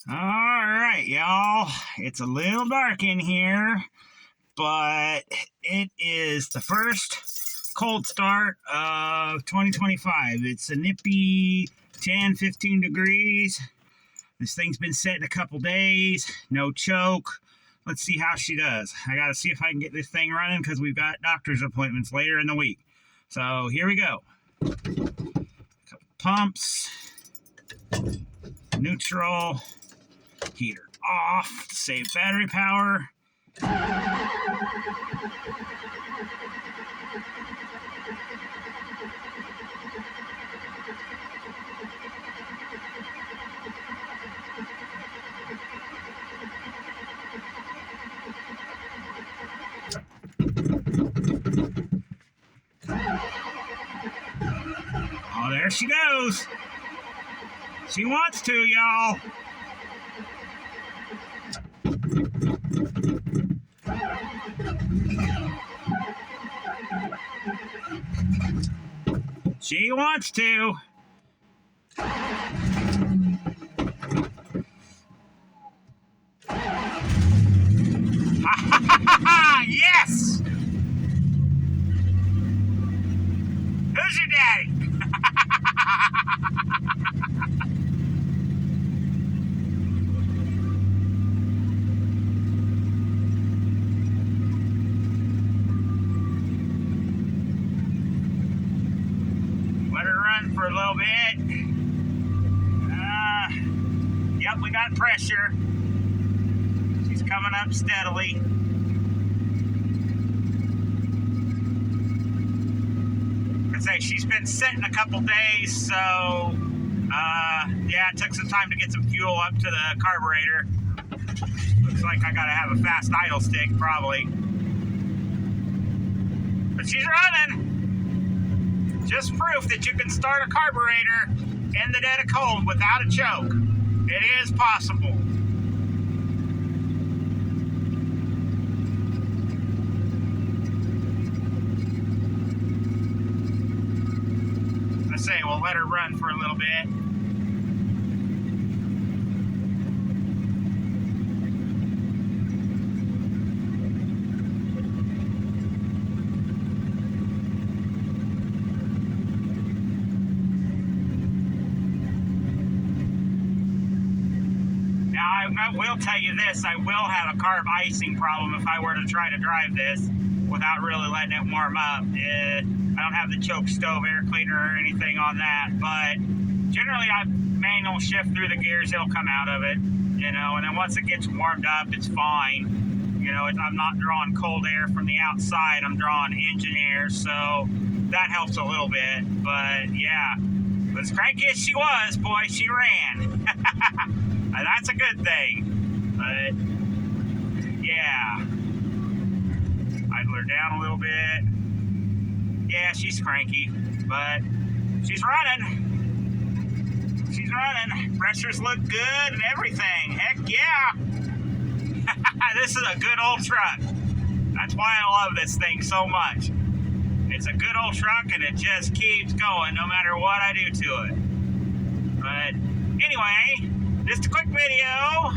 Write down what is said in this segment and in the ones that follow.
All right, y'all. It's a little dark in here, but it is the first cold start of 2025. It's a nippy 10, 15 degrees. This thing's been set in a couple days. No choke. Let's see how she does. I got to see if I can get this thing running because we've got doctor's appointments later in the week. So here we go. Couple pumps. Neutral. Heater off to save battery power. Oh, there she goes. She wants to, y'all. She wants to. Yes! Who's your daddy? Let her run for a little bit. Yep, we got pressure. She's coming up steadily. I say she's been sitting a couple days, so yeah, it took some time to get some fuel up to the carburetor. Looks like I gotta have a fast idle stick, probably. But she's running. Just proof that you can start a carburetor in the dead of cold without a choke. It is possible. I say we'll let her run for a little bit. I will tell you this, I will have a carb icing problem if I were to try to drive this without really letting it warm up. I don't have the choke stove air cleaner or anything on that, but generally I manual shift through the gears, it'll come out of it, you know, and then once it gets warmed up, it's fine. You know, I'm not drawing cold air from the outside, I'm drawing engine air, so that helps a little bit, but yeah. But as cranky as she was, boy, she ran. That's a good thing. But, yeah. Idle her down a little bit. Yeah, she's cranky, but she's running. She's running. Pressures look good and everything. Heck yeah. This is a good old truck. That's why I love this thing so much. It's a good old truck and it just keeps going no matter what I do to it. But anyway, just a quick video.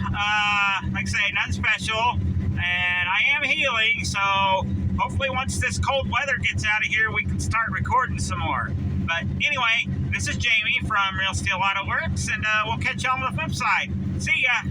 Like I say, nothing special. And I am healing, so hopefully once this cold weather gets out of here, we can start recording some more. But anyway, this is Jamie from Real Steel Auto Works, and we'll catch you on the flip side. See ya!